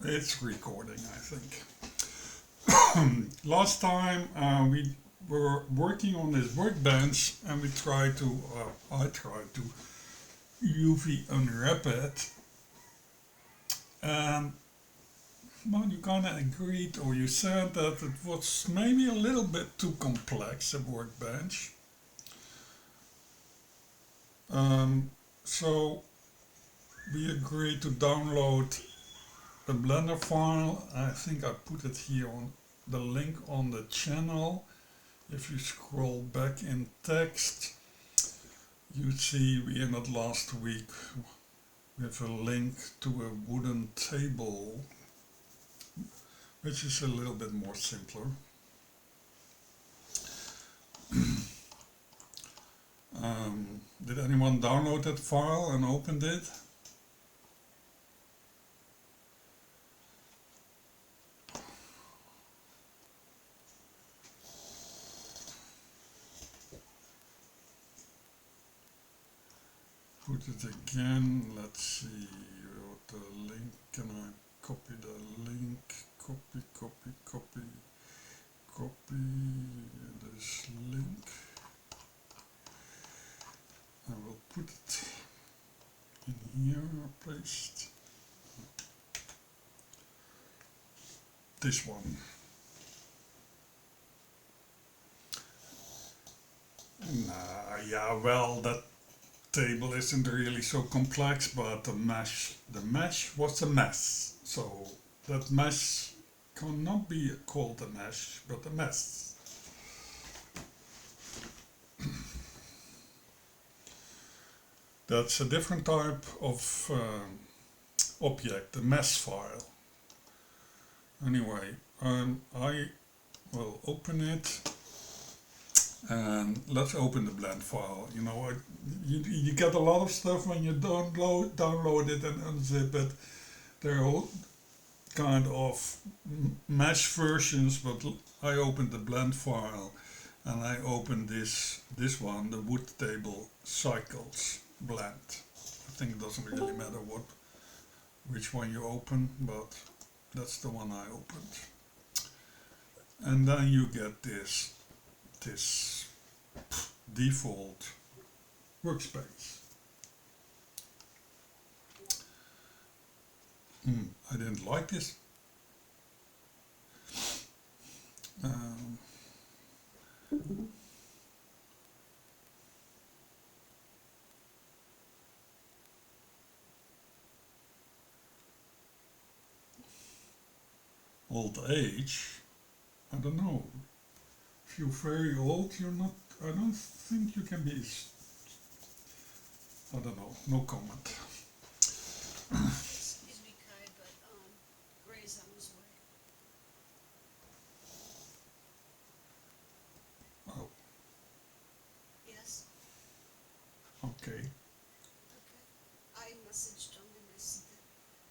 It's recording, I think. Last time we were working on this workbench and we tried to, I tried to UV unwrap it. And well, you kind of agreed or you said that it was maybe a little bit too complex, a workbench. So we agreed to download the Blender file. I think I put it here on the link on the channel. If you scroll back in text, you see we ended last week with a link to a wooden table, which is a little bit more simpler. Did anyone download that file and opened it? Put it again. Let's see. Wrote the link. Can I copy the link? Copy, copy, copy, copy this link. I will put it in here. Paste this one. Yeah, well, that table isn't really so complex, but the mesh was a mess. So that mesh cannot be called a mesh, but a mess. That's a different type of object, a mesh file. Anyway, I will open it. And let's open the blend file. You know, you get a lot of stuff when you download it and unzip it. They're all kind of mesh versions, but I opened the blend file and I opened this one, the wood table cycles blend. I think it doesn't really matter which one you open, but that's the one I opened. And then you get this default workspace. I didn't like this. Old age, I don't know. If you're very old, you're not, I don't think you can be, I don't know, no comment. Excuse me, Kai, but Gray's on his way. Oh, Yes? okay. Okay. I messaged him and I said that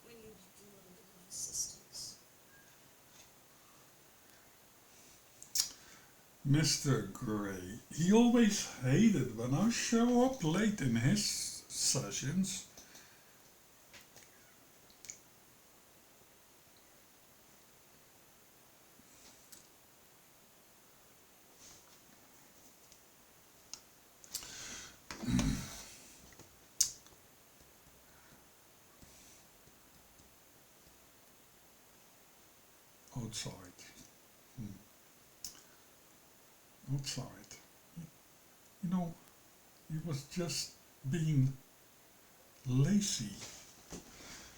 we needed a little bit of assistance. Mr. Gray, he always hated when I show up late in his sessions. Outside. Outside. You know, he was just being lazy.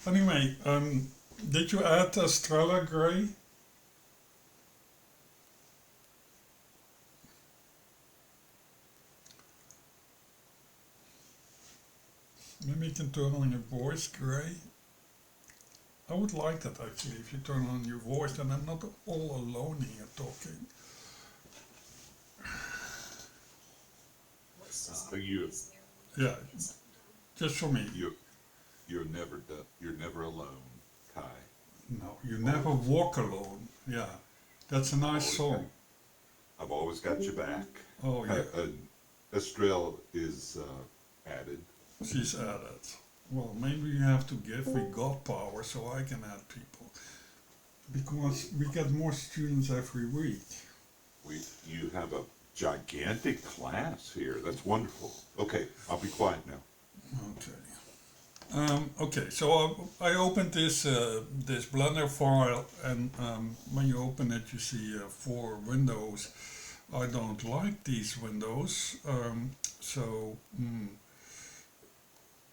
Anyway, did you add Estrella Gray? Maybe you can turn on your voice, Gray. I would like that actually, if you turn on your voice, then I'm not all alone here talking. Yeah, just for me. You're never alone, Kai. No, you never walk alone. Yeah, that's a nice song. I've always got your back. Oh yeah. Estrella is added. She's added. Well, maybe you have to give me God power so I can add people. because we get more students every week. You have a gigantic class here. That's wonderful. Okay, I'll be quiet now. Okay. Okay, so I opened this Blender file, and when you open it, you see 4 windows. I don't like these windows, so the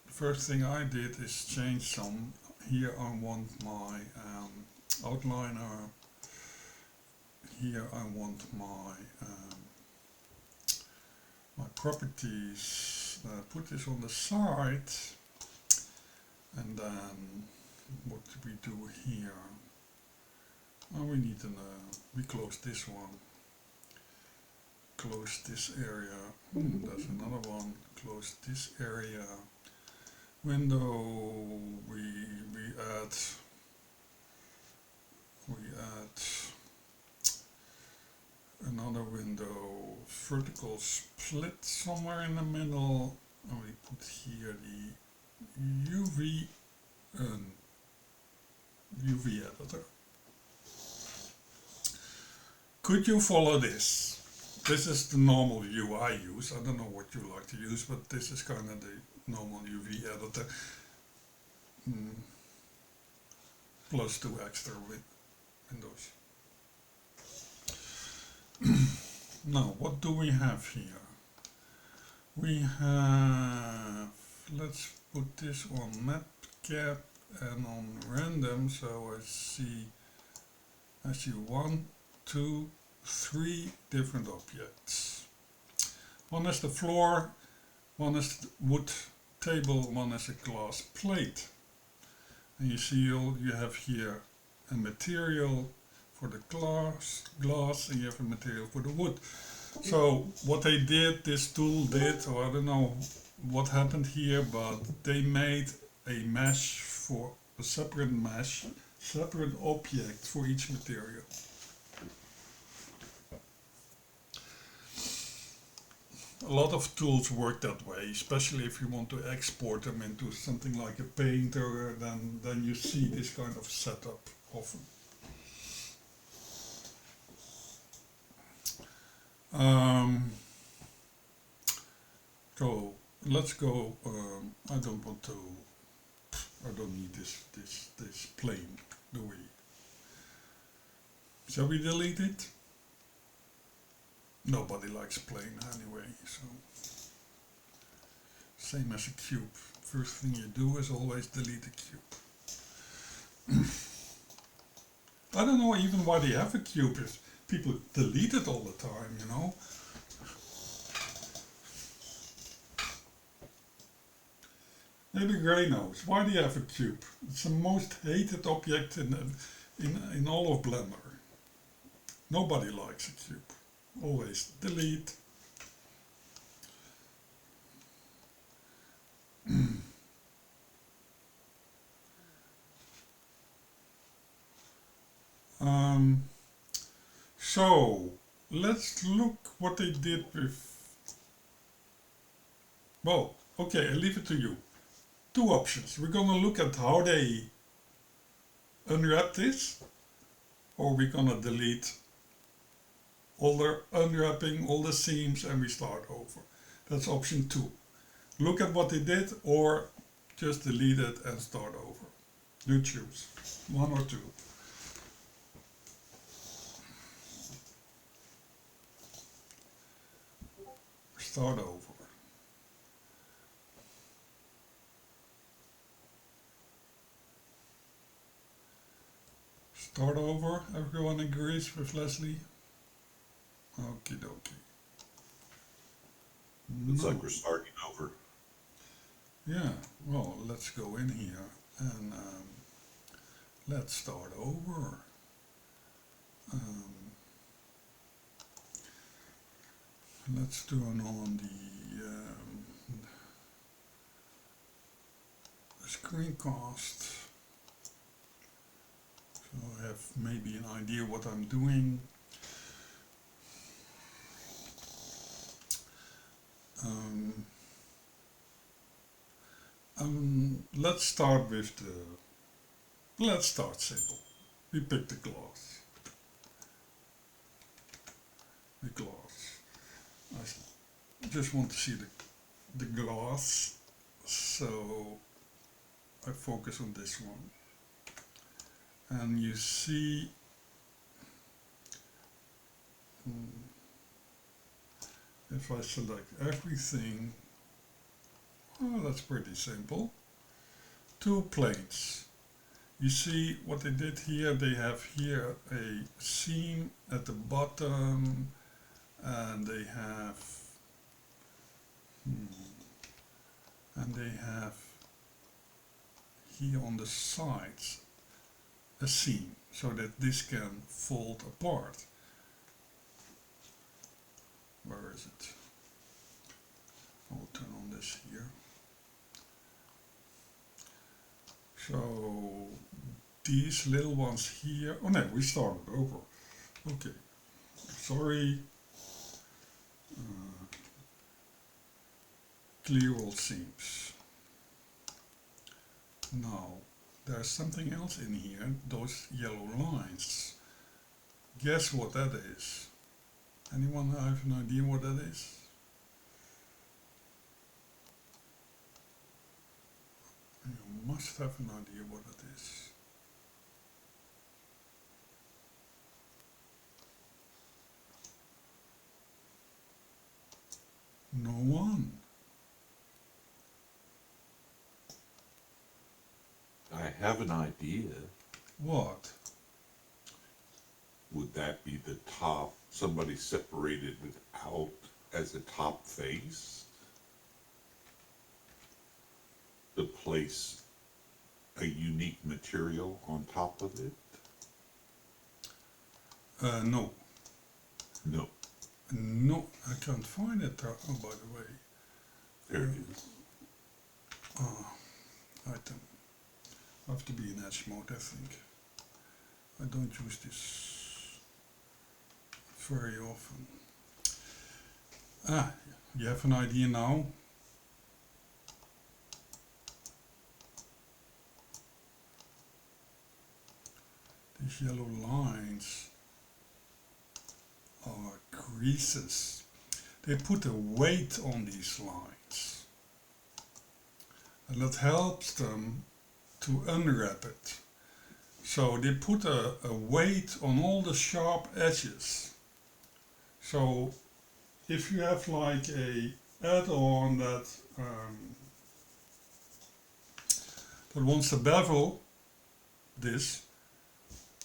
first thing I did is change some. Here I want my outliner. Here I want my properties. Put this on the side. And then what do we do here? Oh, we need we close this one. Close this area. There's another one. Close this area. Window. We add another window. Vertical split somewhere in the middle. And we put here the UV editor. Could you follow this? This is the normal view I use. I don't know what you like to use, but this is kind of the normal UV editor. Plus 2 extra windows. Now, what do we have here? We have, let's put this on map cap and on random, so I see 1, 2, 3 different objects. One is the floor, one is the wood table, one is a glass plate. And you see you have here a material for the glass, and you have a material for the wood. So what they did, this tool did, or I don't know what happened here, but they made a mesh for a separate object for each material. A lot of tools work that way, especially if you want to export them into something like a painter, then you see this kind of setup often. So let's go. I don't need this plane, do we? Shall we delete it? Nobody likes plane anyway, so same as a cube. First thing you do is always delete a cube. I don't know even why they have a cube. If people delete it all the time, you know. Maybe Gray knows. Why do you have a cube? It's the most hated object in all of Blender. Nobody likes a cube. Always delete. So let's look what they did with. Well, okay, I leave it to you. 2 options. We're gonna look at how they unwrap this, or we're gonna delete all the unwrapping, all the seams, and we start over. That's option 2. Look at what they did, or just delete it and start over. You choose. 1 or 2. Start over. Start over. Everyone agrees with Leslie? Okie dokie. Looks like we're starting over. Yeah, well, let's go in here and let's start over. Let's turn on the screencast, so I have maybe an idea what I'm doing. Let's start simple. we pick the glass. The glass. I just want to see the glass, so I focus on this one. And you see if I select everything, oh, that's pretty simple. 2 planes. You see what they did here? They have here a seam at the bottom, and they have here on the sides a seam, so that this can fold apart. Where is it? I'll turn on this here. So these little ones here, oh no, we started over. Okay, sorry. Clear all seams. Now, there's something else in here, those yellow lines. Guess what that is? Anyone have an idea what that is? You must have an idea what it is. No one. I have an idea. What? Would that be the top, somebody separated it out as a top face? To place a unique material on top of it? No. No. No, I can't find it. Oh, by the way. There it is. Item. I have to be in edge mode, I think. I don't use this very often. Ah, you have an idea now? These yellow lines are creases. They put a weight on these lines, and that helps them to unwrap it. So they put a weight on all the sharp edges. So if you have like a add-on that wants to bevel this,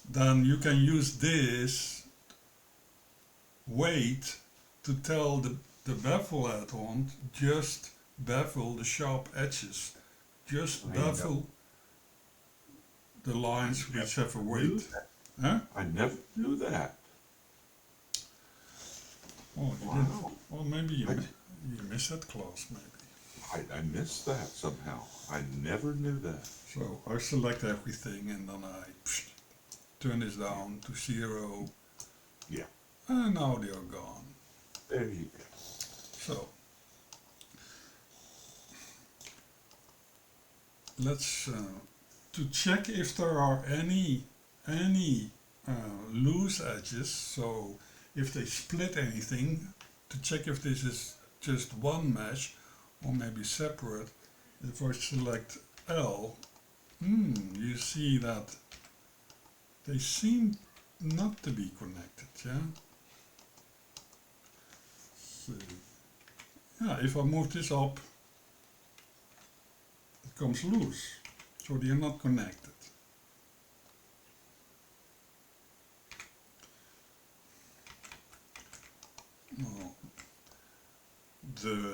then you can use this weight to tell the bevel add-on just bevel the sharp edges. Just bevel the lines which have a weight. Huh? I never knew that. Oh, you Wow. didn't. Well, maybe you missed that class, maybe. I missed that somehow. I never knew that. So I select everything and then I turn this down to 0. Yeah. And now they are gone. There you go. So let's to check if there are any loose edges. So if they split anything, to check if this is just one mesh or maybe separate. If I select L, you see that they seem not to be connected, yeah? So, yeah, if I move this up, it comes loose, so they are not connected. No,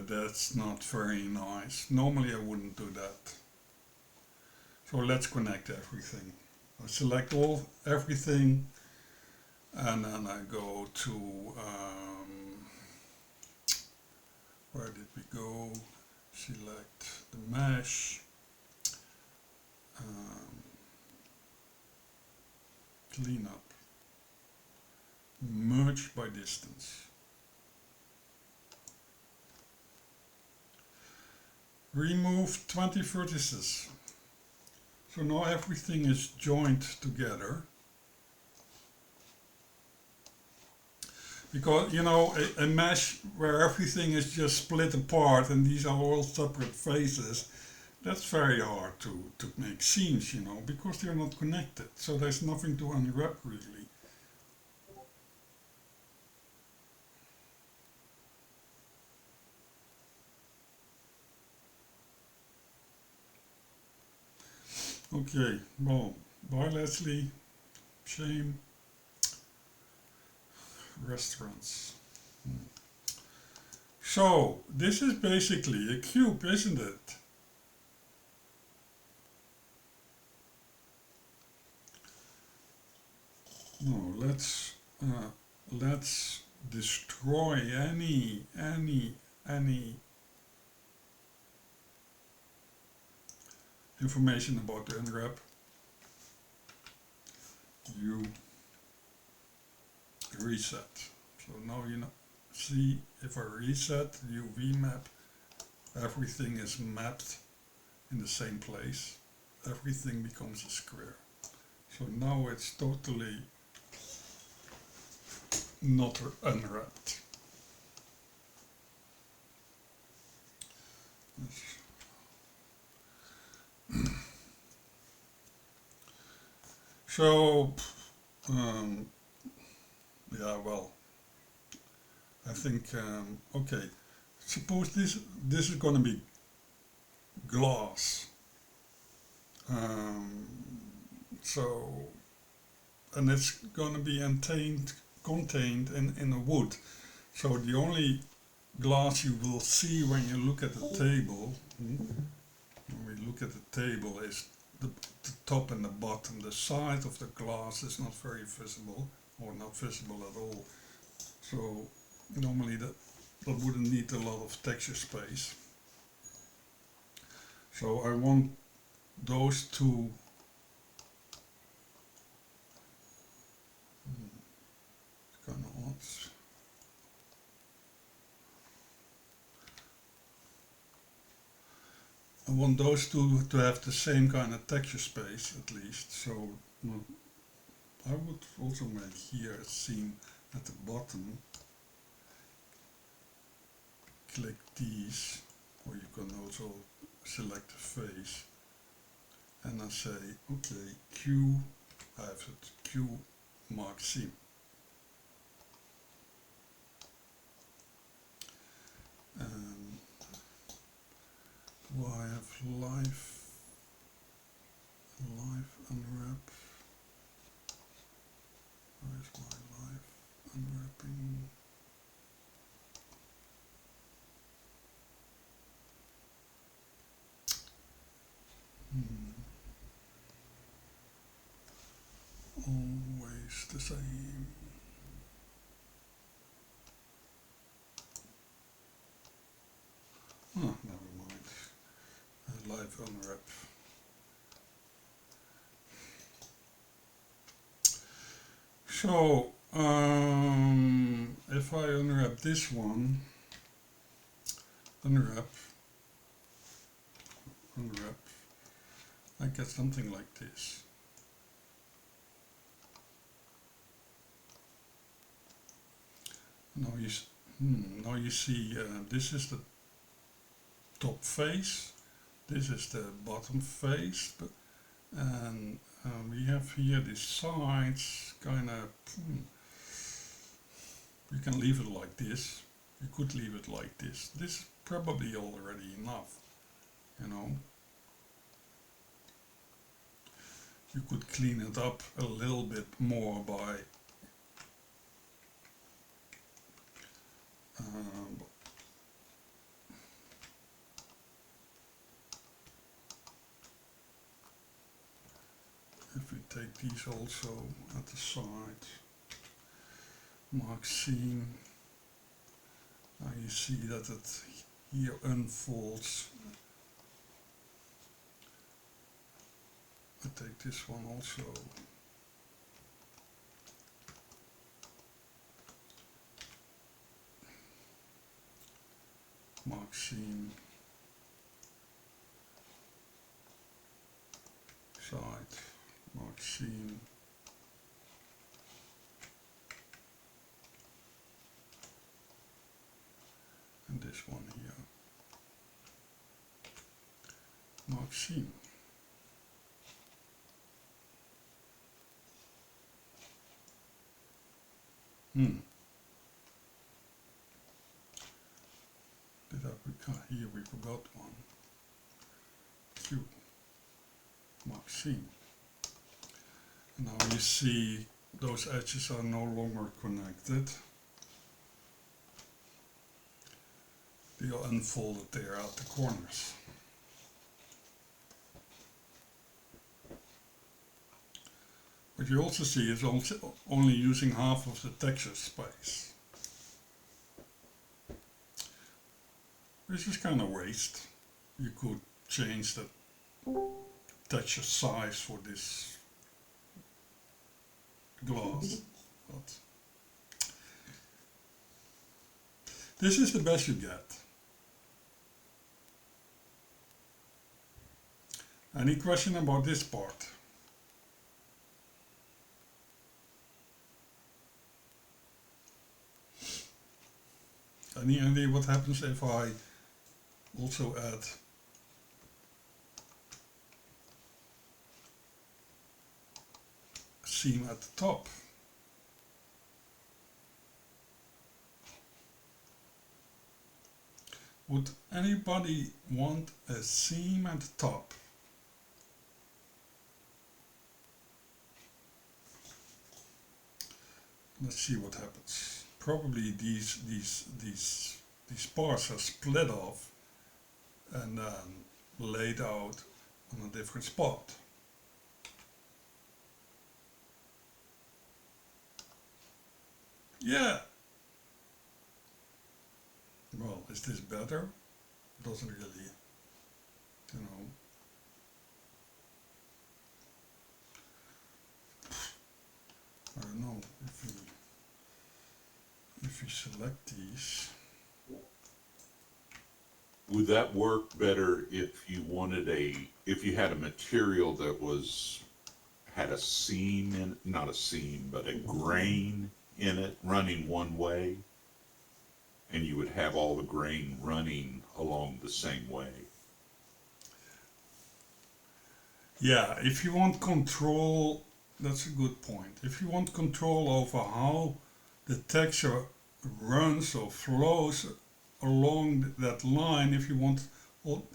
that's not very nice. Normally I wouldn't do that. So let's connect everything. I select everything, and then I go to, where did we go? Select the mesh, clean up, merge by distance. Remove 20 vertices. So now everything is joined together. Because, you know, a mesh where everything is just split apart and these are all separate faces, that's very hard to make scenes, you know, because they're not connected. So there's nothing to unwrap really. Okay, well, bye Leslie. Shame. Restaurants. So, this is basically a cube, isn't it? No, let's destroy any information about the unwrap. You reset. So now you know. See, if I reset UV map, everything is mapped in the same place. Everything becomes a square. So now it's totally not unwrapped. So, um, yeah, well, I think, okay, suppose this is gonna be glass. Um, so, and it's gonna be contained in a wood. So the only glass you will see when you look at the table, when we look at the table, is the top and the bottom. The side of the glass is not very visible, or not visible at all. So normally that wouldn't need a lot of texture space. So I want those two. It's kind of odd. I want those two to have the same kind of texture space at least. So I would also make here a scene at the bottom. Click these, or you can also select the face. And I say, okay, Q, I have it, Q mark scene. And do I have live unwrap? Where's my live unwrapping? Always the same. Oh, never mind. Live unwrap. So, if I unwrap this one, unwrap, I get something like this. Now you see, this is the top face, this is the bottom face, and we have here the sides, kind of, you can leave it like this, you could leave it like this. This is probably already enough, you know. You could clean it up a little bit more by if we take these also at the side, mark scene, now you see that it here unfolds. I take this one also. Mark scene, side, mark scene. this one here. Mark scene. Here we forgot one. Q. Mark scene. And now you see those edges are no longer connected. They are unfolded there at the corners. What you also see is also only using half of the texture space, which is kind of waste. You could change the texture size for this glass, but this is the best you get. Any question about this part? Any idea what happens if I also add a seam at the top? Would anybody want a seam at the top? Let's see what happens. Probably these parts are split off and laid out on a different spot. Yeah. Well, is this better? Doesn't really, you know. I don't know if you select these. Would that work better if you wanted if you had a material that had a seam in, not a seam, but a grain in it running one way, and you would have all the grain running along the same way? Yeah, if you want control, that's a good point. If you want control over how the texture runs or flows along that line, if you want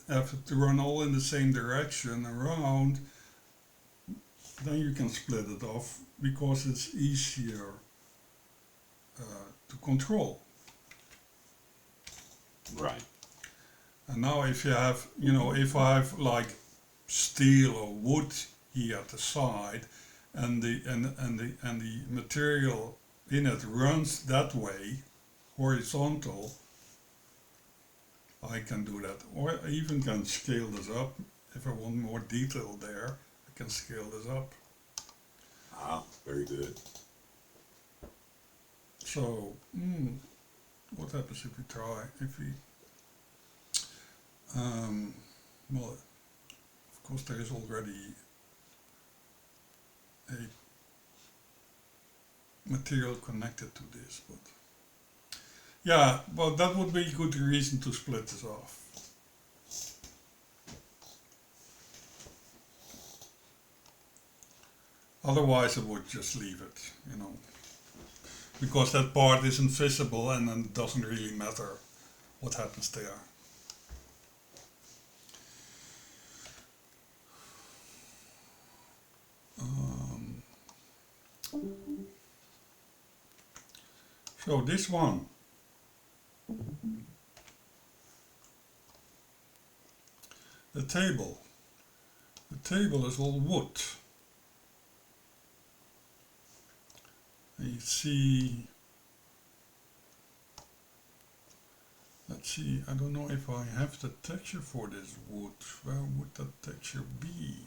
have it to run all in the same direction around, then you can split it off because it's easier to control. Right. And now if you have, if I have like steel or wood here at the side, and the material in it runs that way, horizontal, I can do that. Or I even can scale this up. If I want more detail there, I can scale this up. Ah, very good. So, what happens if we try, well, of course there is already a material connected to this, but yeah, well, that would be a good reason to split this off. Otherwise I would just leave it, because that part isn't visible and then it doesn't really matter what happens there. So this one, the table is all wood. And you see, let's see, I don't know if I have the texture for this wood. Where would that texture be?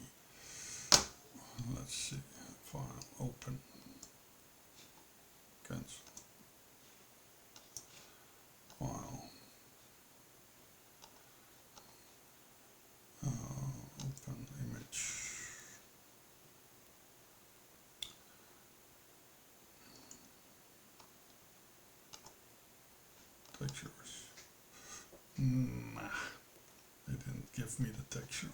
Let's see, file, open, cancel, file, open image, textures, give me the texture.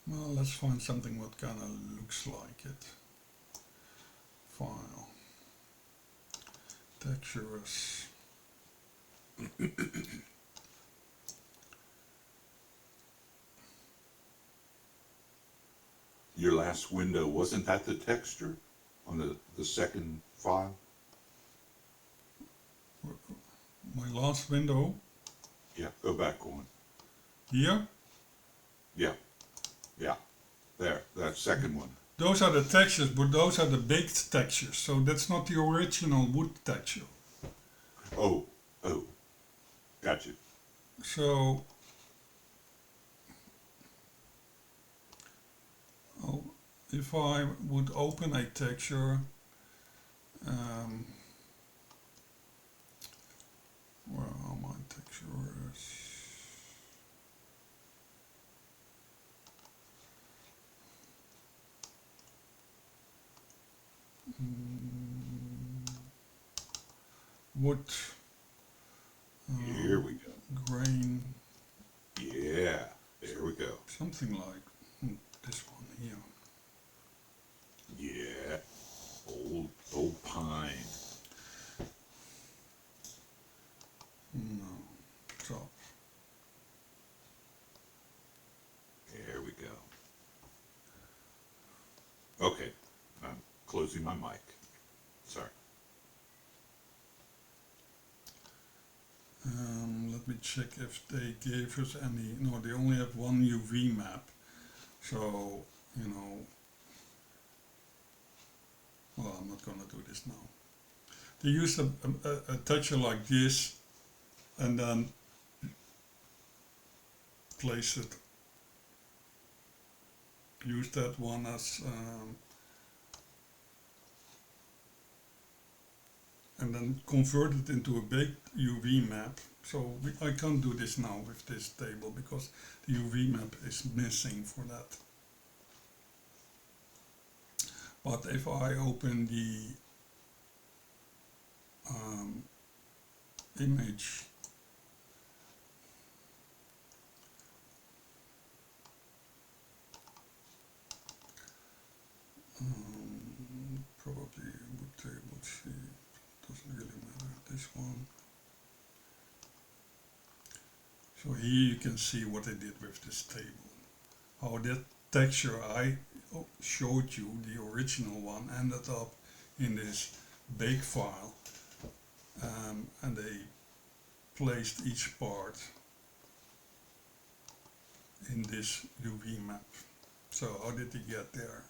Well, let's find something what kind of looks like it. File. Textures. Your last window, wasn't that the texture on the second file? My last window Yeah, go back one. here. Yeah, yeah, there, that second one. Those are the textures, but those are the baked textures. So that's not the original wood texture. Oh, got you. So if I would open a texture, where are my textures? Wood, Here we go. grain, Yeah, there we go. something like this one here. Yeah, old pine. No, top. There we go. Okay, I'm closing my mic. Sorry. Let me check if they gave us any. No, they only have one UV map. So, you know, well, I'm not going to do this now. They used a texture like this and then place it. Use that one as and then convert it into a baked UV map. So I can't do this now with this table because the UV map is missing for that. But if I open the image, probably would table sheet, doesn't really matter, this one. So here you can see what I did with this table. How that texture I showed you, the original one, ended up in this bake file. And they placed each part in this UV map. So how did he get there?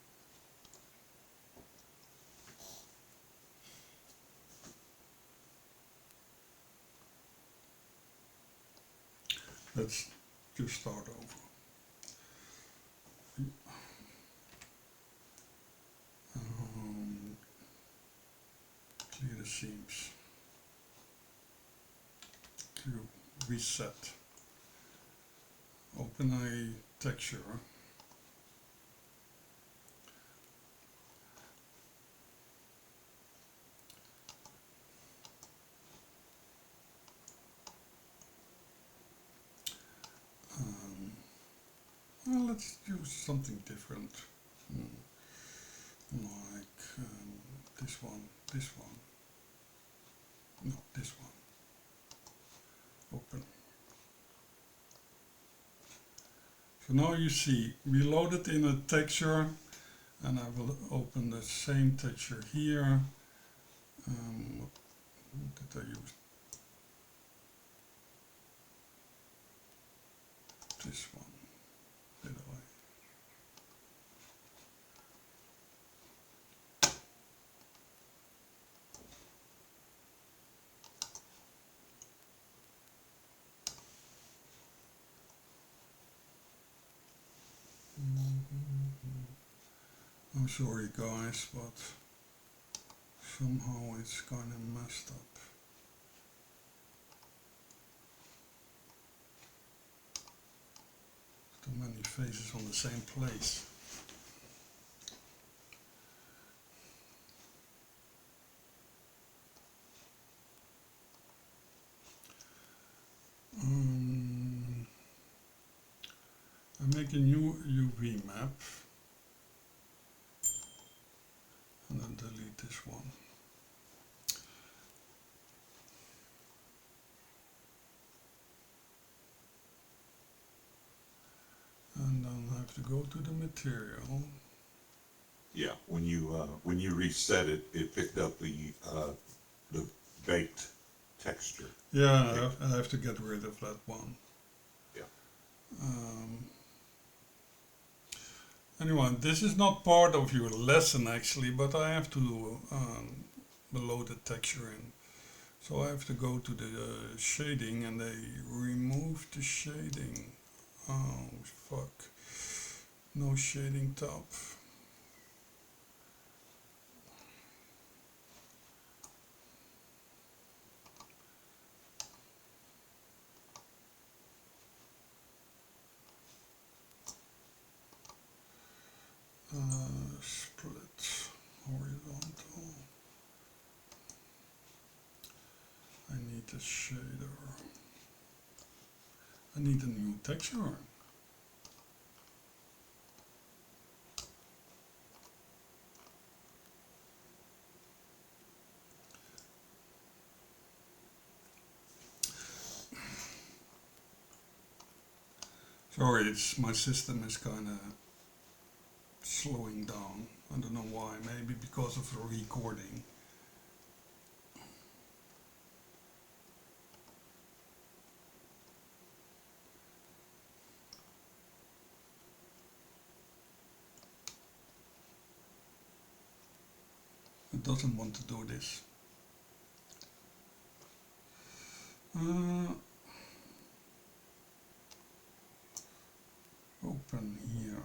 Let's just start over. Clear the seams. To reset. Open a texture. Well, let's use something different. Like this one, this one. No, this one. Open. So now you see, we loaded in a texture, and I will open the same texture here. What did I use? This one, did I? I'm sorry guys, but somehow it's kind of messed up. Too many faces on the same place. make a new UV map and then delete this one. And then I have to go to the material. Yeah, when you reset it, it picked up the baked texture. Yeah, I have to get rid of that one. Yeah. Anyway, this is not part of your lesson actually, but I have to load the texture in. So I have to go to the shading and they remove the shading. Oh fuck. No shading top. Split horizontal. I need a shader. I need a new texture. Sorry, it's my system is kind of slowing down. I don't know why. Maybe because of the recording. It doesn't want to do this. Open here.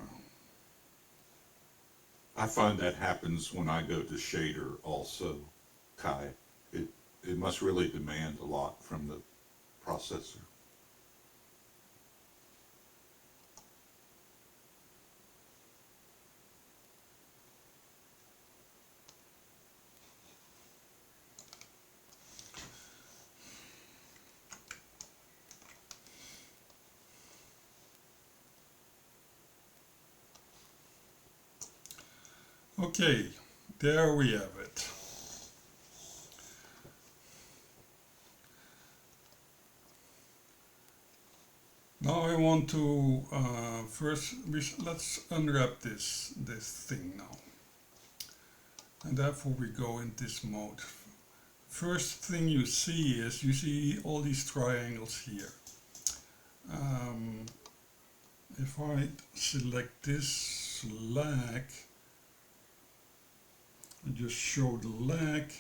I find that happens when I go to shader also, Kai. It must really demand a lot from the processor. Okay, there we have it. Now I want to first let's unwrap this thing now, and therefore we go in this mode. First thing you see all these triangles here. If I select this leg and just show the leg,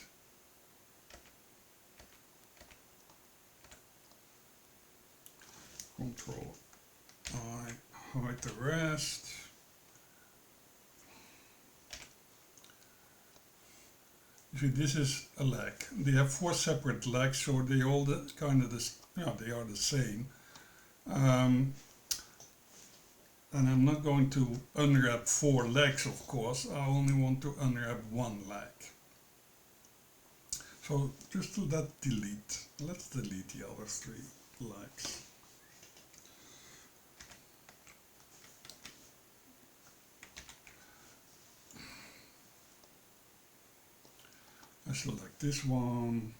Control I, hide the rest. You see, this is a leg. They have 4 separate legs, so they all kind of they are the same. And I'm not going to unwrap 4 legs, of course. I only want to unwrap 1 leg. So just to delete. Let's delete the other 3 legs. I select this one.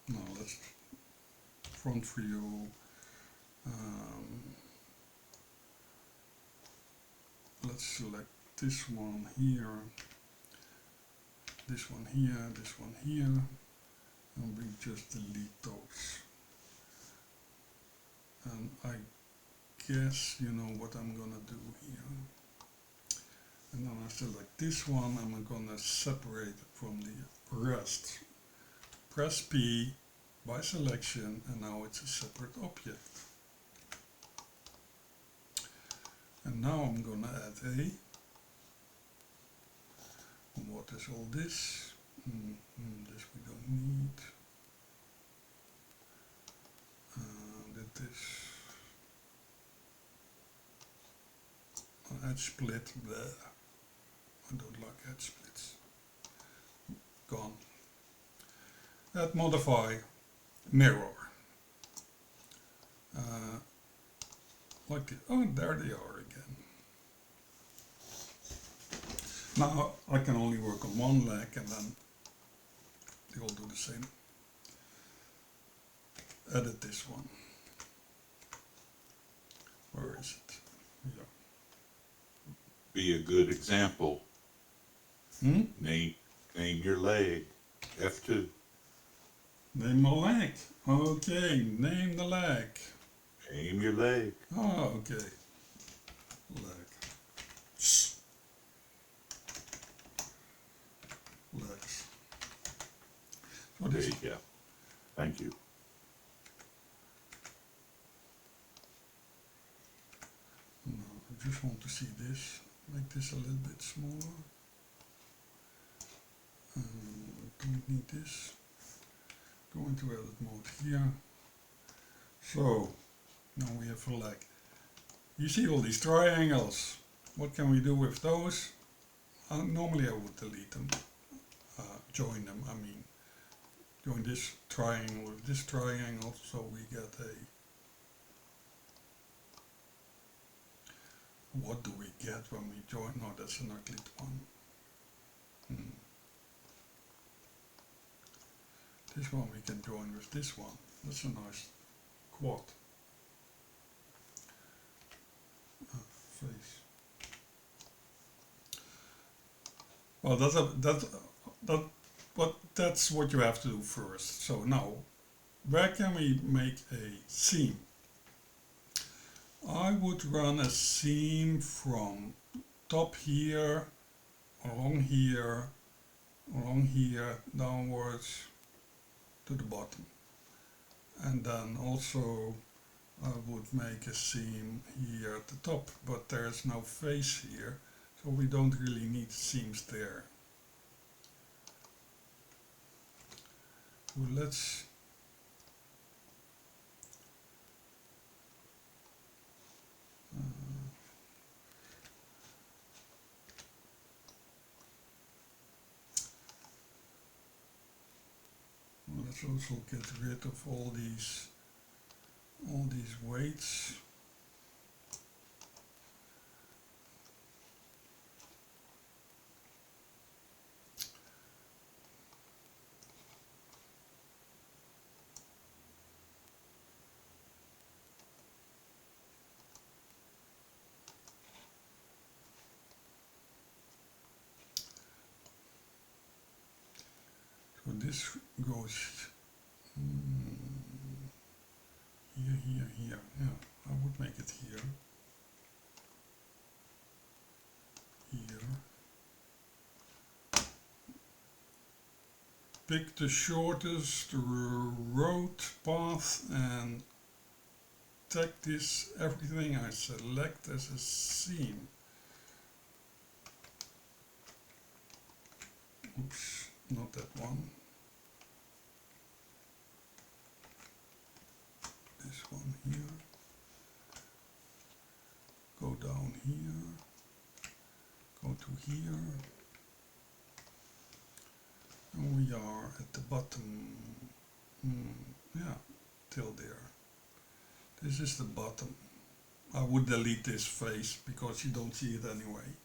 Now let's front view. Let's select this one here, this one here, this one here, and we just delete those. And I guess you know what I'm gonna do here. And then I select this one, I'm gonna separate it from the rest. Press P by selection, and now it's a separate object. And now I'm gonna add a. And what is all this? This we don't need. That is an edge split. Bleh. I don't like edge splits. Gone. Add modify mirror. Like the, oh, there they are again. Now I can only work on one leg and then they all do the same. Edit this one. Where is it? Yeah. Be a good example. Hmm? Name your leg. F2. Name the leg. Okay, name the leg. Name your leg. Oh, okay. Leg. Legs. What There is you go. Thank you. No, I just want to see this. Make this a little bit smaller. Don't need this. Go into edit mode here. So, now we have a leg. You see all these triangles. What can we do with those? Normally I would delete them. Join them, I mean. Join this triangle with this triangle, so we get a... What do we get when we join? No, that's an ugly one. This one we can join with this one. That's a nice quad. Face. Well, that's what you have to do first. So now, where can we make a seam? I would run a seam from top here, along here, downwards to the bottom. And then also I would make a seam here at the top, but there's no face here, so we don't really need seams there. So let's also get rid of all these weights. So this goes here. Yeah, I would make it here. Pick the shortest road path and tag this everything I select as a seam. Oops, not that one. This one here. Go down here. Go to here. And we are at the bottom. Yeah, till there. This is the bottom. I would delete this face because you don't see it anyway.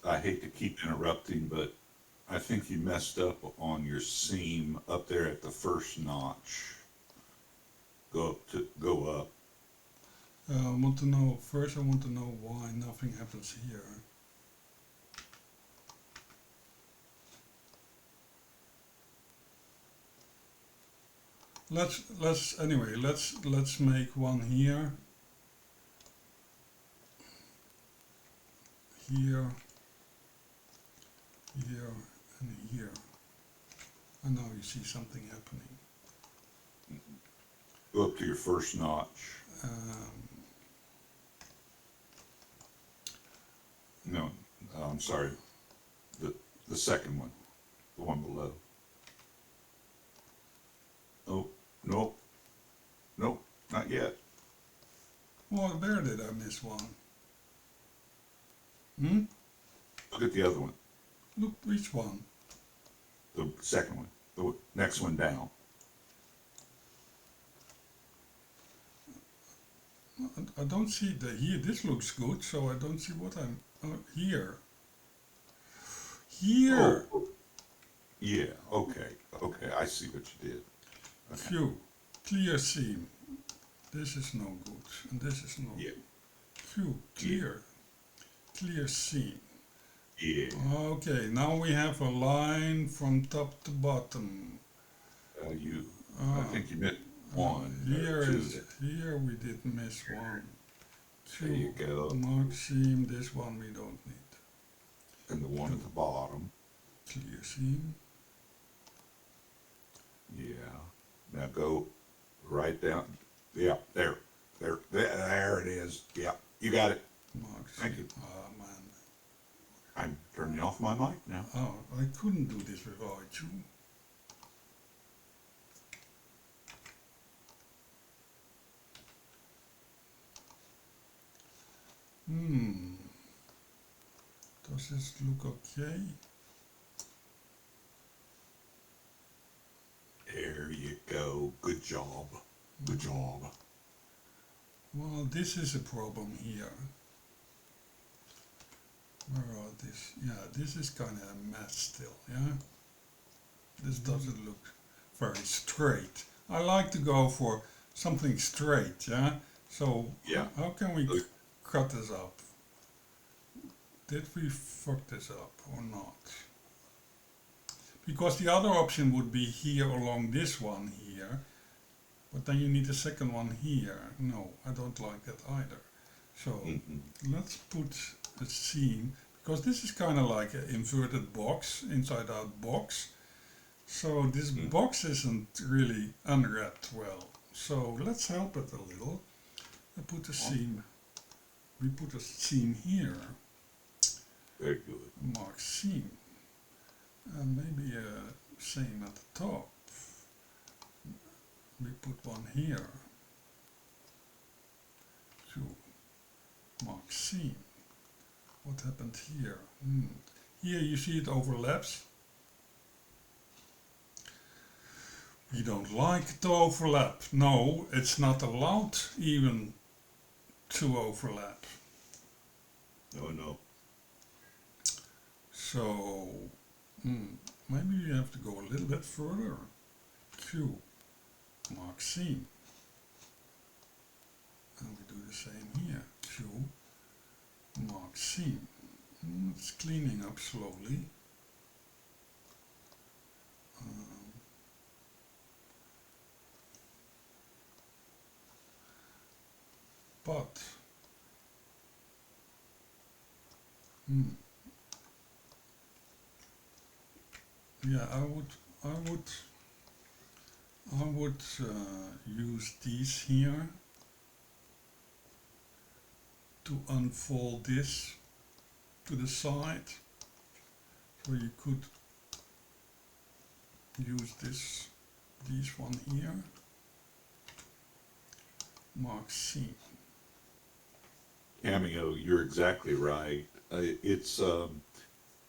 I hate to keep interrupting, but I think you messed up on your seam up there at the first notch. Go up. I want to know, first I want to know why nothing happens here. Let's make one here. Here, and here. And now you see something happening. Go up to your first notch. No, I'm sorry. The second one, the one below. Oh, nope, not yet. Well, where did I miss one? Hmm? Look at the other one. Look, which one? The second one. The next one down. I don't see the here. This looks good, so I don't see what I'm here. Here. Oh, yeah. Okay. Okay. I see what you did. Okay. Q. Clear seam. This is no good, and this is no. Yeah. Q. Clear. Clear seam. Yeah. Okay, now we have a line from top to bottom. You. I Ah, think you meant one here or two. is here we did miss one. There you Two. go. Mark seam. This one we don't need. And the one at the bottom. Clear seam. Yeah. Now go right down. Yeah. There. There it is. Yeah. You got it. Mark Thank seam. you. Ah man. I'm turning off my mic now. Oh, I couldn't do this without you. Hmm. Does this look okay? There you go. Good job. Good job. Well, this is a problem here. Where are this? Yeah, this is kind of a mess still, yeah? This doesn't look very straight. I like to go for something straight, yeah? So, Yeah. how can we Good. cut this up? Did we fuck this up or not? Because the other option would be here along this one here, but then you need a second one here. No, I don't like that either. So let's put a seam, because this is kind of like an inverted box, inside out box. So this box isn't really unwrapped well. So let's help it a little. I put a seam. We put a seam here. Very good. Mark seam. And maybe same at the top. We put one here. Two. Mark seam. What happened here? Here you see it overlaps. We don't like it to overlap. No, it's not allowed even to overlap. No, no. So maybe you have to go a little bit further. Q. Mark seam. And we do the same here. Q. Mark seam. It's cleaning up slowly. But yeah, I would use these here to unfold this to the side. So you could use these one here. Mark C. Cameo, you're exactly right. It's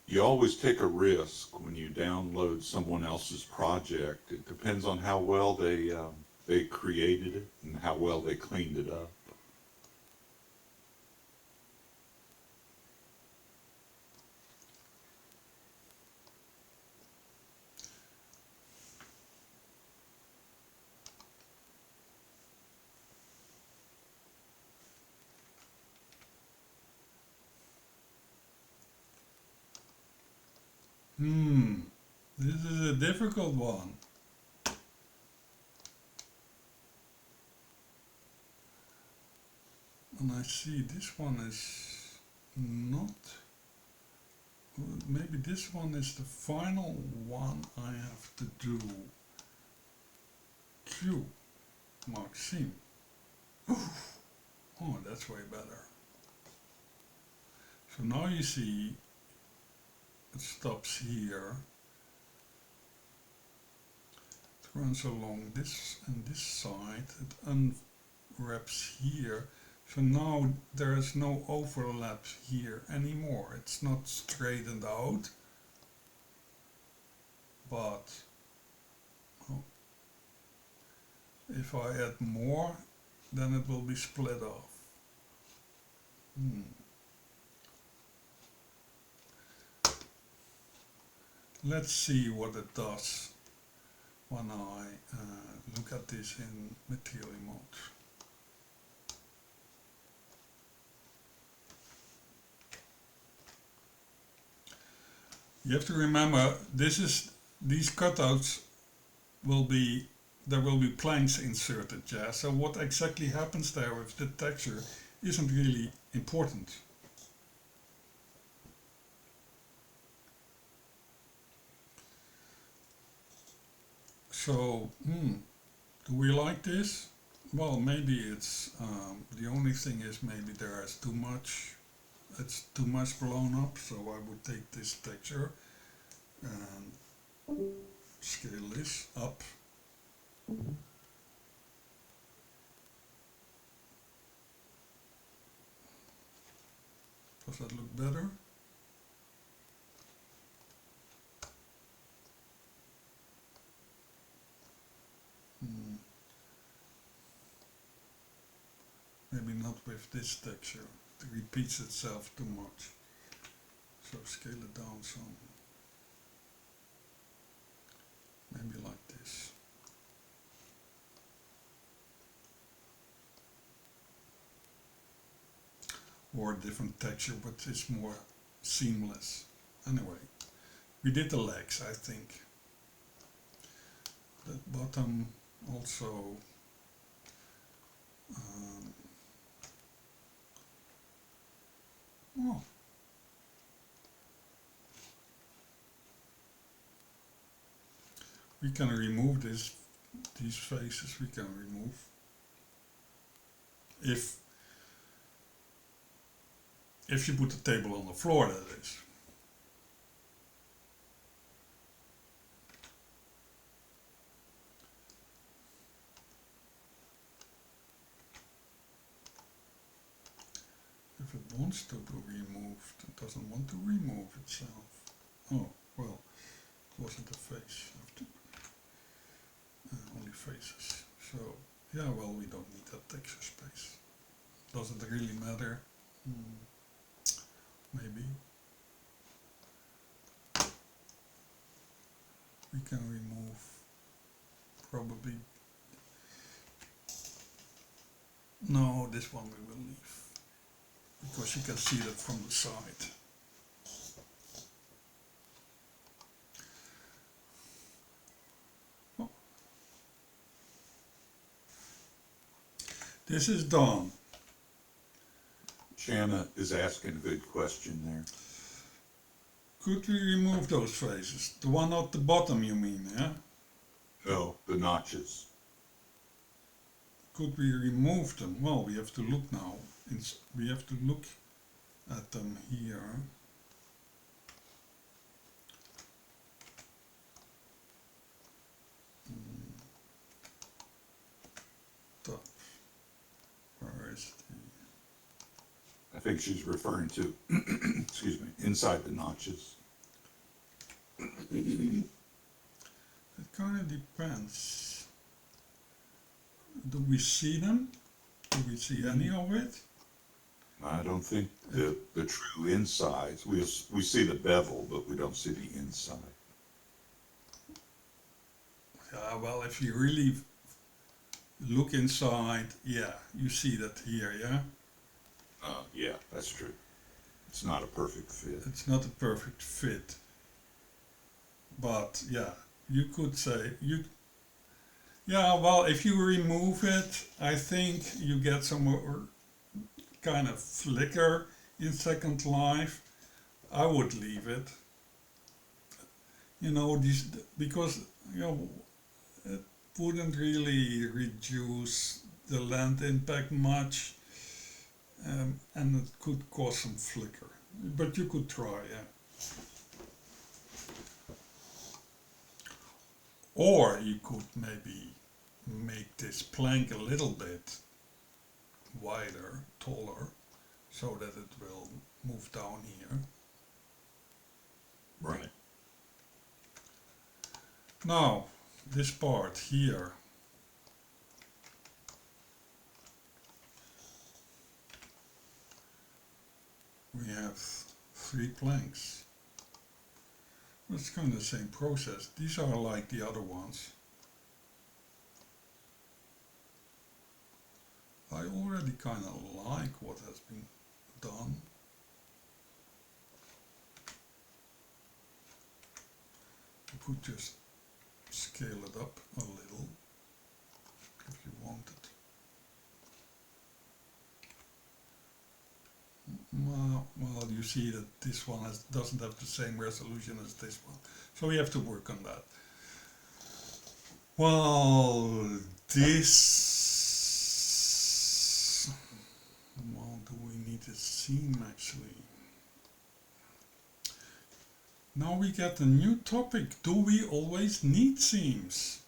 you always take a risk when you download someone else's project. It depends on how well they created it and how well they cleaned it up. This is a difficult one. And I see this one is not, maybe this one is the final one I have to do. Q. Mark seam. Oh, that's way better. So now you see it stops here. It runs along this and this side. It unwraps here. So now there is no overlap here anymore. It's not straightened out, but oh, if I add more, then it will be split off. Let's see what it does when I look at this in material mode. You have to remember, these cutouts will be, there will be planks inserted, yeah. So what exactly happens there with the texture isn't really important. So, do we like this? Well, maybe it's, the only thing is maybe there is too much, it's too much blown up, so I would take this texture and scale this up. Does that look better? Maybe not with this texture. It repeats itself too much. So scale it down some. Maybe like this. Or a different texture, but it's more seamless. Anyway, we did the legs, I think. That bottom also. Oh. We can remove these faces we can remove. If you put the table on the floor, that is. If it wants to be removed, it doesn't want to remove itself. Oh, well, it wasn't a face. I have to, only faces. So, yeah, well, we don't need that texture space. Does it really matter? Maybe. We can remove probably. No, this one we will leave. Because you can see that from the side. Oh. This is done. Shanna is asking a good question there. Could we remove those faces? The one at the bottom, you mean, yeah? Oh, the notches. Could we remove them? Well, we have to look now. We have to look at them here. Top. Where is the... I think she's referring to, excuse me, inside the notches. It kind of depends. Do we see them? Do we see any of it? I don't think the true insides. We see the bevel, but we don't see the inside. Yeah, well, if you really look inside, yeah, you see that here, yeah? Yeah, that's true. It's not a perfect fit. It's not a perfect fit. But yeah, you could say, yeah, well, if you remove it, I think you get some more kind of flicker in Second Life. I would leave it. You know, because, you know, it wouldn't really reduce the land impact much, and it could cause some flicker. But you could try, yeah. Or you could maybe make this plank a little bit wider, taller, so that it will move down here. Right. Now, this part here, we have 3 planks. It's kind of the same process. These are like the other ones. I already kind of like what has been done. You could just scale it up a little if you wanted. Well, you see that this one doesn't have the same resolution as this one, so we have to work on that. Well, this... Well, do we need a seam actually? Now we get a new topic. Do we always need seams?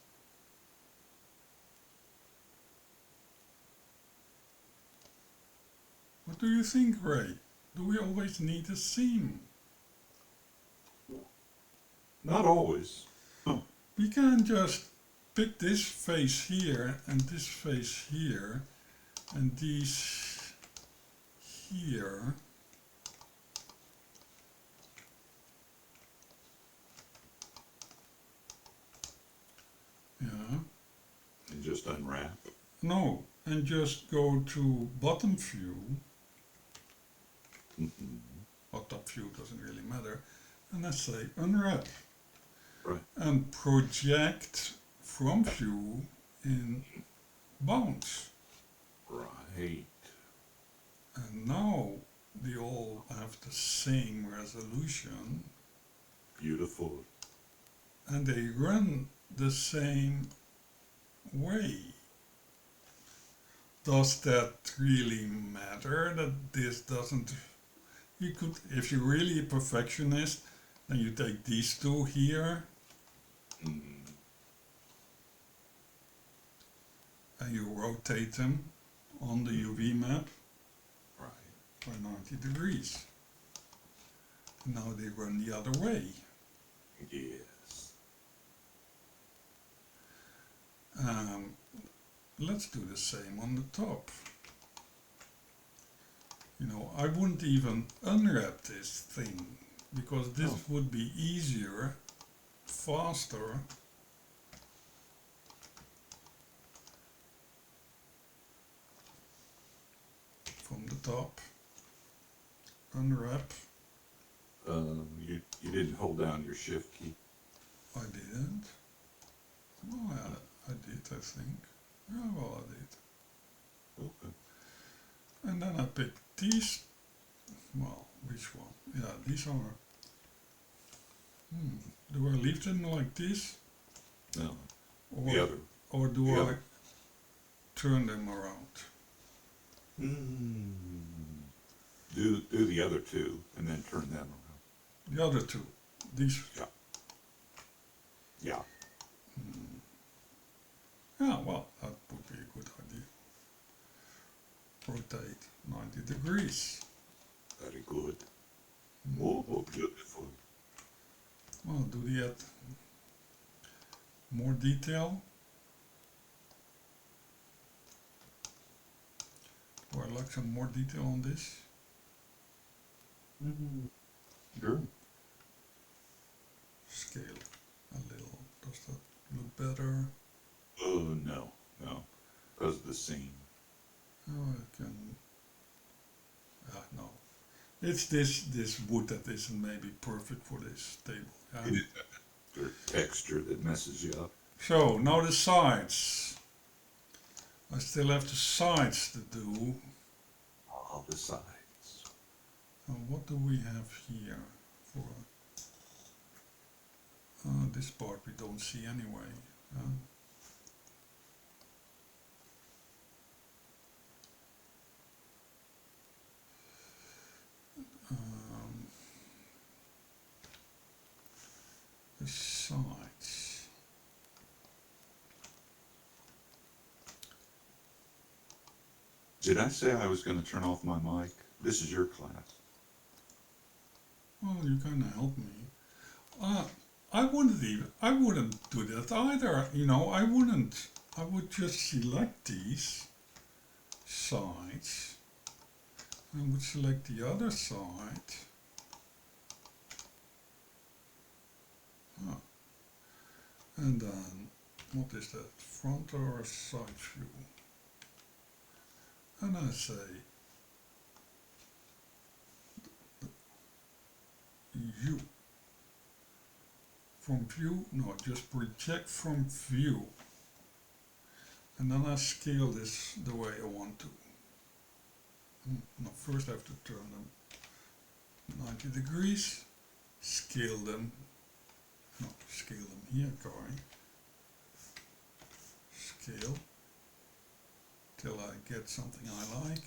What do you think, Ray? Do we always need a seam? Not always. We can just pick this face here and this face here and these here. Yeah. And just unwrap. No, and just go to bottom view, or top view, doesn't really matter, and let's say unwrap. Right. And project from view in bounds. Right. And now they all have the same resolution Beautiful. and they run the same way. Does that really matter that this doesn't? You could, if you're really a perfectionist, then you take these two here and you rotate them on the UV map Right. by 90 degrees. Now they run the other way. Yes. Let's do the same on the top. You know, I wouldn't even unwrap this thing because this would be easier, faster. From the top, unwrap. You didn't hold down your shift key. I didn't. Oh, yeah, I did, I think. Yeah, well, I did. Okay. And then I picked these. Well, which one? Yeah, these are. Do I leave them like this? No. Or, The other. or do The I other. turn them around? Do the other two and then turn them around. The other two. These. Yeah. Yeah. Yeah, well, that would be a good idea. Rotate 90 degrees. Very good. Oh, beautiful. Well, do they add more detail? Or I'd like some more detail on this. Sure. Scale a little. Does that look better? Oh, no. Because the seam. Oh, I can. No. It's this wood that isn't maybe perfect for this table. It is the texture that messes you up. So now the sides. I still have the sides to do. All the sides. What do we have here for this part we don't see anyway. The sides. Did I say I was going to turn off my mic? This is your class. Well, you kind of helped me. I wouldn't do that either. You know, I wouldn't. I would just select these sides. I would select the other side. Ah, and then, what is that? Front or side view? And I say, view. From view, no, just project from view. And then I scale this the way I want to. No, first I have to turn them 90 degrees, scale them, no, scale them here, Corey. Scale, till I get something I like.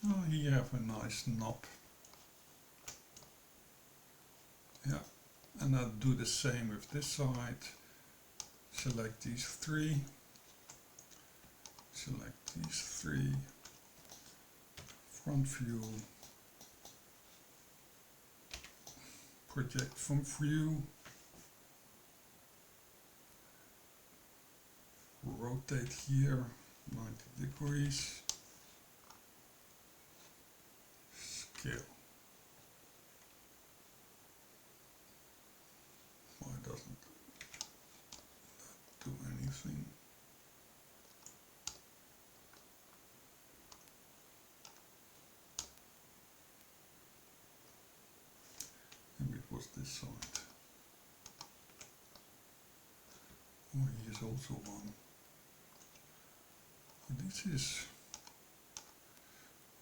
Oh, here you have a nice knob. Yeah, and I'll do the same with this side. Select these three. Select these three. Front view. Project from view. Rotate here 90 degrees. Scale. Why doesn't that do anything? Maybe it was this side. Oh, here's also one. This is...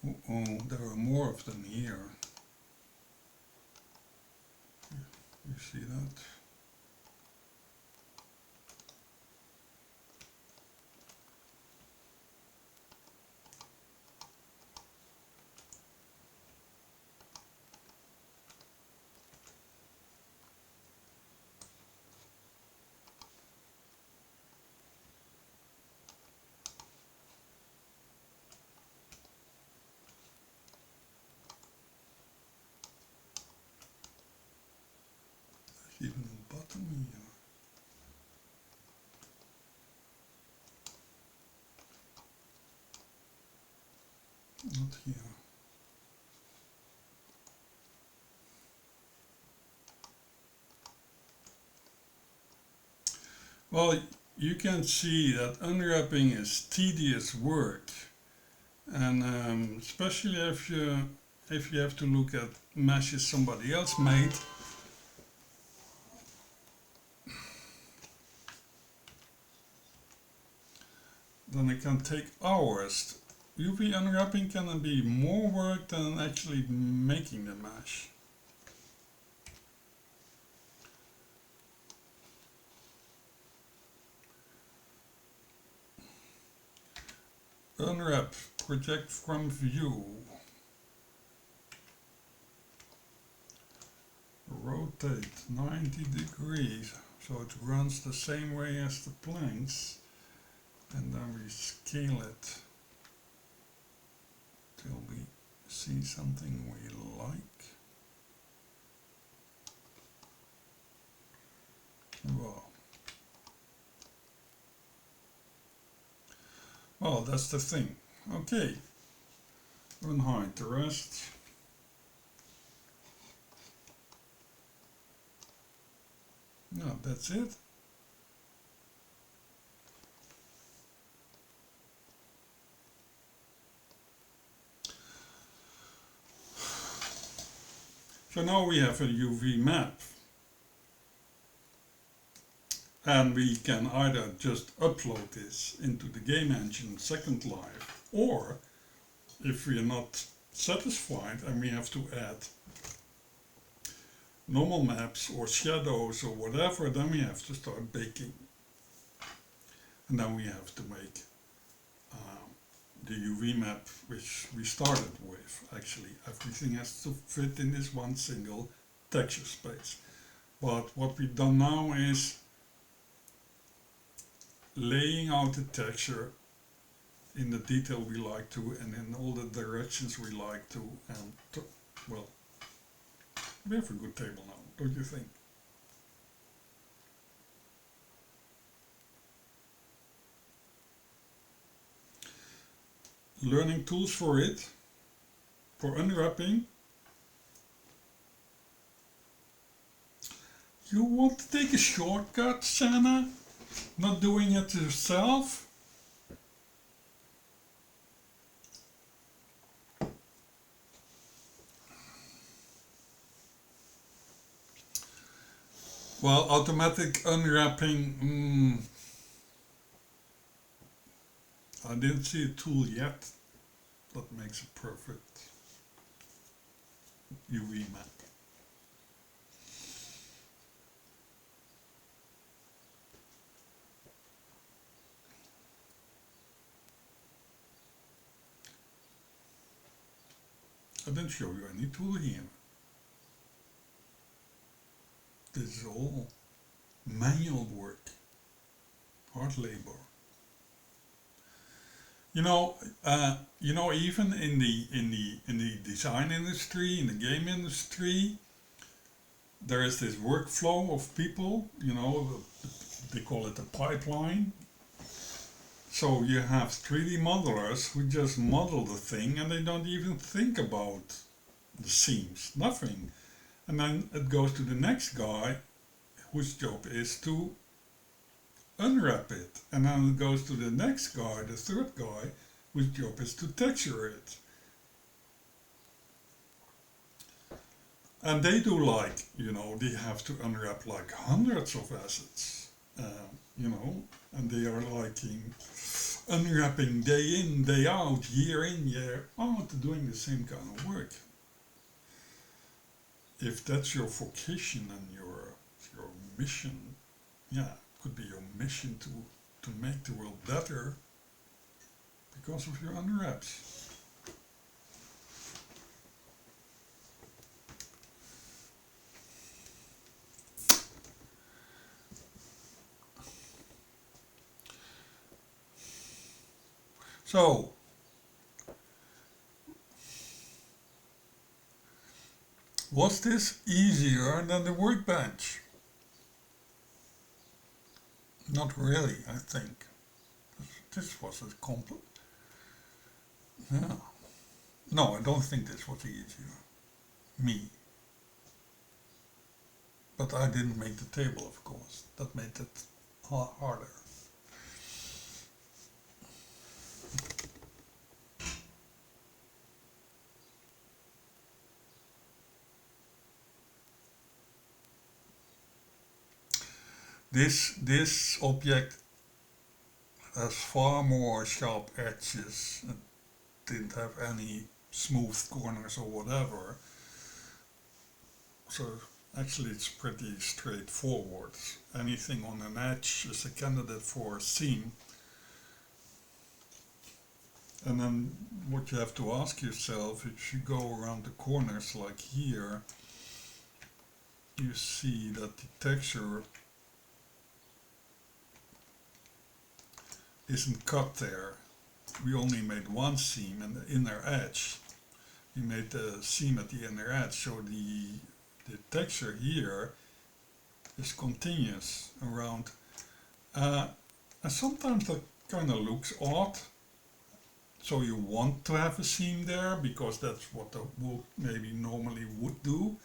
Oh, there are more of them here. You see that? Even on the bottom here. Not here. Well, you can see that unwrapping is tedious work, and especially if you have to look at meshes somebody else made. Then it can take hours. UV unwrapping can be more work than actually making the mesh. Unwrap, project from view. Rotate 90 degrees so it runs the same way as the planks. And then we scale it till we see something we like. Well, that's the thing. Okay, unhide the rest. No, that's it. So now we have a UV map. And we can either just upload this into the game engine Second Life, or if we are not satisfied and we have to add normal maps or shadows or whatever, then we have to start baking. And then we have to make the UV map which we started with. Actually, everything has to fit in this one single texture space. But what we've done now is laying out the texture in the detail we like to, and in all the directions we like to, and well, we have a good table now, don't you think? Learning tools for it, for unwrapping. You want to take a shortcut, Shanna? Not doing it yourself? Well, automatic unwrapping, I didn't see a tool yet that makes a perfect UV map. I didn't show you any tool here. This is all manual work, hard labor. Even in the design industry, in the game industry, there is this workflow of people. They call it a pipeline. So you have 3D modelers who just model the thing and they don't even think about the seams, nothing. And then it goes to the next guy whose job is to unwrap it. And then it goes to the next guy, the third guy, whose job is to texture it. And they do they have to unwrap like hundreds of assets, and they are unwrapping day in, day out, year in, year out, doing the same kind of work. If that's your vocation and your mission, yeah, it could be your mission to make the world better because of your unwraps. So, was this easier than the workbench? Not really, I think. This was a complex. Yeah. No, I don't think this was easier. Me. But I didn't make the table, of course. That made it harder. This object has far more sharp edges. It didn't have any smooth corners or whatever. So actually it's pretty straightforward. Anything on an edge is a candidate for a seam. And then what you have to ask yourself, if you go around the corners like here, you see that the texture isn't cut there. We only made one seam in the inner edge. We made the seam at the inner edge, so the texture here is continuous around. And sometimes that kind of looks odd. So you want to have a seam there because that's what the wood maybe normally would do.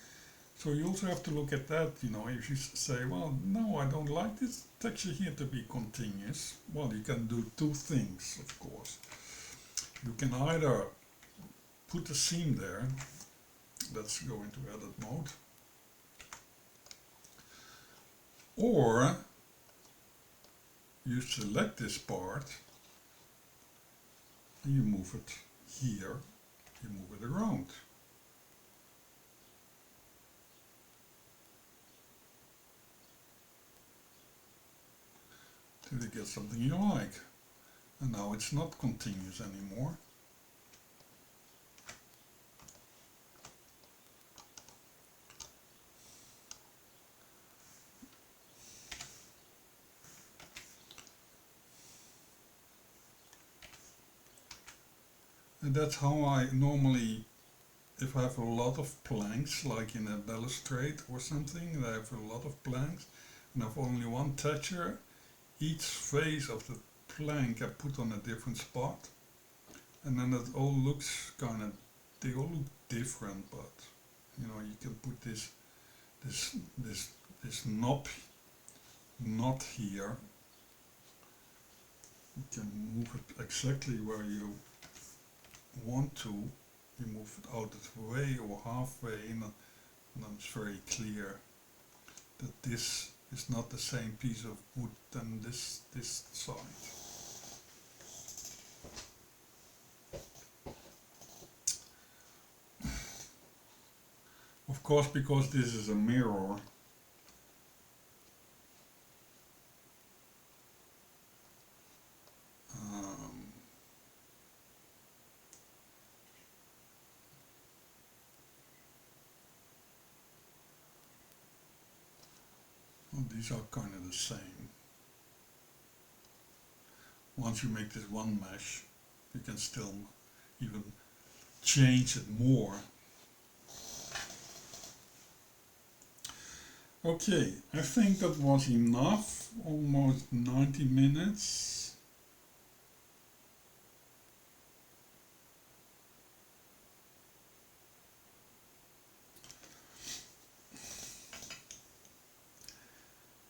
So you also have to look at that, if you say, well, no, I don't like this texture here to be continuous. Well, you can do two things, of course. You can either put a seam there, let's go into edit mode, or you select this part and you move it here, you move it around. Till you get something you like. And now it's not continuous anymore. And that's how I normally, if I have a lot of planks, like in a balustrade or something, and I have a lot of planks, and I have only one texture, each face of the plank I put on a different spot, and then it all looks kind of, they all look different, but you know, you can put this this this knot here. You can move it exactly where you want to. You move it out of the way or halfway, and then it's very clear that this is not the same piece of wood than this side. Of course, because this is a mirror, well, these are kind of the same. Once you make this one mesh, you can still even change it more. Okay, I think that was enough, almost 90 minutes.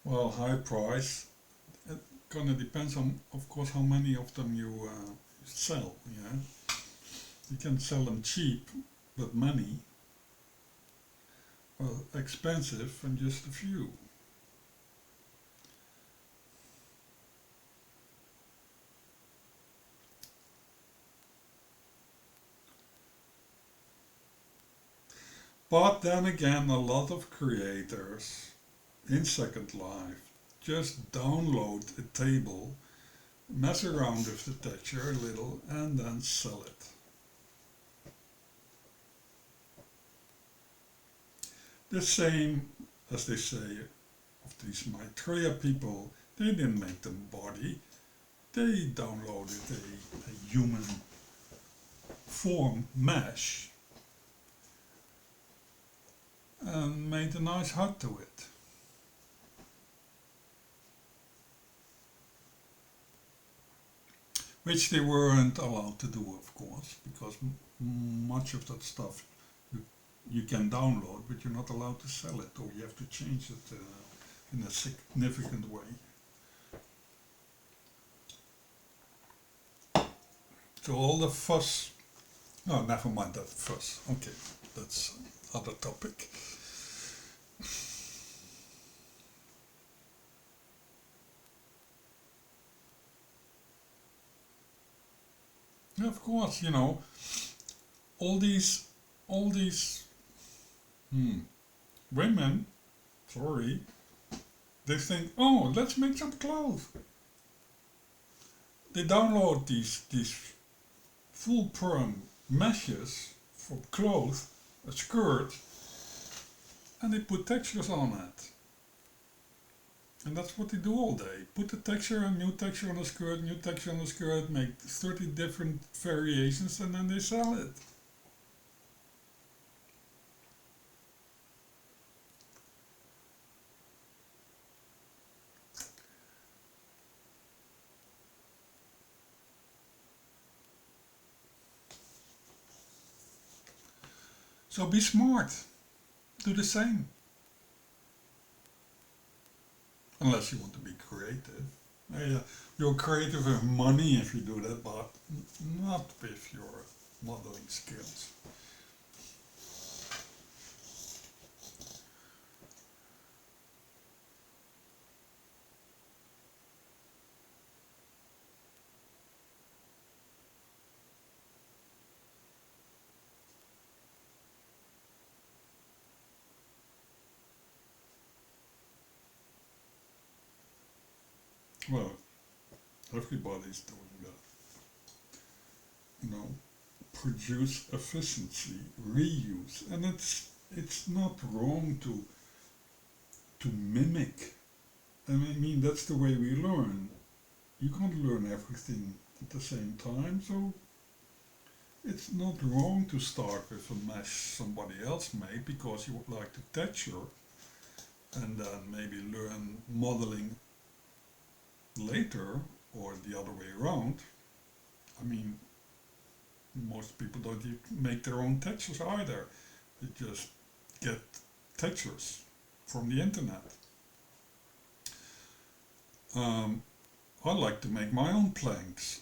Well, high price. It kind of depends on, of course, how many of them you sell. Yeah, you can sell them cheap, but many. Well, expensive and just a few. But then again, a lot of creators in Second Life just download a table, mess around with the texture a little, and then sell it. The same as they say of these Maitreya people, they didn't make them body, they downloaded a human form mesh and made a nice hut to it. Which they weren't allowed to do, of course, because much of that stuff you can download, but you're not allowed to sell it, or you have to change it in a significant way. So all the fuss, no, never mind that fuss, okay, that's other topic. Yeah, of course, you know, all these women, sorry, they think, oh, let's make some clothes. They download these full perm meshes for clothes, a skirt, and they put textures on it. And that's what they do all day. Put a texture, a new texture on a skirt, new texture on a skirt, make 30 different variations, and then they sell it. So be smart. Do the same. Unless you want to be creative. You're creative with money if you do that, but not with your modeling skills. Well, everybody's doing that. You know, produce efficiency, reuse, and it's not wrong to mimic. I mean that's the way we learn. You can't learn everything at the same time, so It's not wrong to start with a mesh somebody else made because you would like to texture and then maybe learn modeling later or the other way around. I mean, most people don't make their own textures either. They just get textures from the internet. Um, I like to make my own planks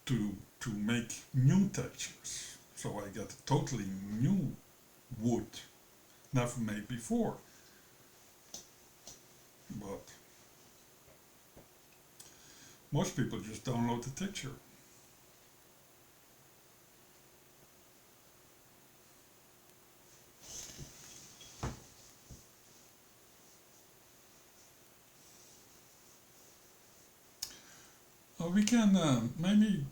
to make new textures. So I get a totally new wood, never made before. But most people just download the texture. We can maybe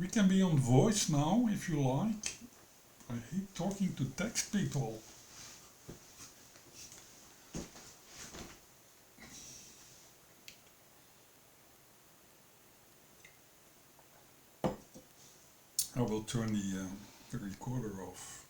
we can be on voice now if you like. I hate talking to text people. I will turn the recorder off.